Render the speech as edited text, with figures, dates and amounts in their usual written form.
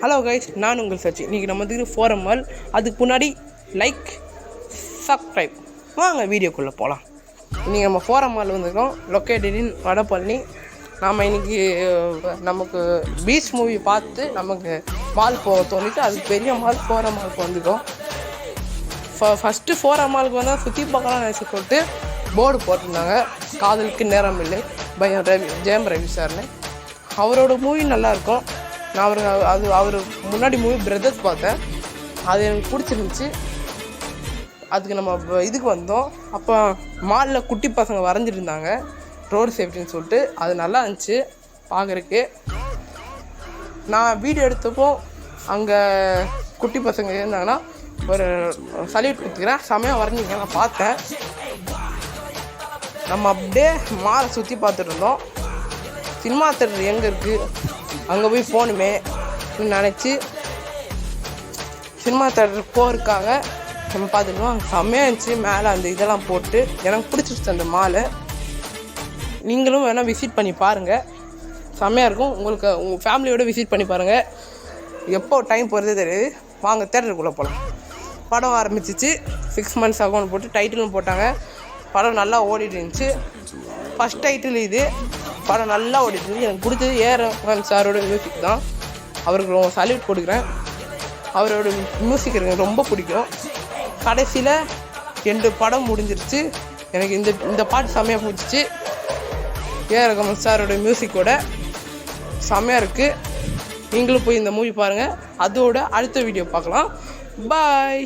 Hello guys, நான் உங்கள் சச்சி. இன்றைக்கி நம்ம வந்து ஃபோரம் மால். அதுக்கு முன்னாடி லைக், சப்ஸ்கிரைப். வாங்க வீடியோக்குள்ளே போகலாம். இன்றைக்கி நம்ம ஃபோரம் மால் வந்துருக்கோம், லொக்கேட்டட் இன் வடபழனி. நாம் இன்றைக்கி நமக்கு பீச் மூவி பார்த்து நமக்கு மால் போக தோணிட்டு அதுக்கு பெரிய மால் ஃபோரம் மாலுக்கு வந்துருக்கோம். ஃபஸ்ட்டு ஃபோரம் மாலுக்கு வந்தால் சுற்றி பார்க்கலாம் நினச்சி போட்டு போர்டு போட்டிருந்தாங்க, காதலுக்கு நேரம் இல்லை பை ஜெயம் ரவி சார்னு. அவரோட மூவி நல்லாயிருக்கும். நான் அவர் முன்னாடி மூவி பிரதர்ஸ் பார்த்தேன், அது எனக்கு பிடிச்சிருந்துச்சி. அதுக்கு நம்ம இதுக்கு வந்தோம். அப்போ மாலில் குட்டி பசங்க வரைஞ்சிருந்தாங்க, ரோடு சேஃப்டின்னு சொல்லிட்டு. அது நல்லா இருந்துச்சு பார்க்குறக்கு. நான் வீடியோ எடுத்தப்போ அங்கே குட்டி பசங்க இருந்தாங்கன்னா ஒரு சல்யூட் கொடுத்துக்கிறேன். செமையாக வரைஞ்சிங்க, நான் பார்த்தேன். நம்ம அப்படியே மாலை சுற்றி பார்த்துட்டு இருந்தோம். சினிமா தேட்டர் எங்கே இருக்குது, அங்கே போய் போகணுமே நினச்சி சினிமா தேட்டர் போகிறதுக்காக நம்ம பார்த்துருந்தோம். அங்கே செம்மையாக இருந்துச்சு, மேலே அந்த இதெல்லாம் போட்டு. எனக்கு பிடிச்சிருச்சு அந்த மாலை. நீங்களும் வேணால் விசிட் பண்ணி பாருங்கள், செம்மையாக இருக்கும். உங்களுக்கு உங்கள் ஃபேமிலியோடு விசிட் பண்ணி பாருங்கள். எப்போ டைம் போகிறதே தெரியாது. வாங்க தேட்டருக்குள்ளே போகலாம். படம் ஆரம்பிச்சிச்சு. 6 months அக்கௌண்ட் போட்டு டைட்டிலும் போட்டாங்க. படம் நல்லா ஓடிட்டு இருந்துச்சு. ஃபஸ்ட் டைட்டில் இது. படம் நல்லா ஓடிட்டு இருந்துச்சு. எனக்கு பிடிச்சது ரஹ்மான் சாரோட மியூசிக் தான். அவருக்கு ரொம்ப சல்யூட் கொடுக்குறேன். அவரோட மியூசிக் எனக்கு ரொம்ப பிடிக்கும். கடைசியில் 2 படம் முடிஞ்சிருச்சு. எனக்கு இந்த பாட்டு செம்மையாக பிடிச்சிச்சு. ரஹ்மான் சாரோட மியூசிக்கோட செம்மையாக இருக்குது. நீங்களும் போய் இந்த மூவி பாருங்கள். அதோட அடுத்த வீடியோ பார்க்கலாம். பாய்.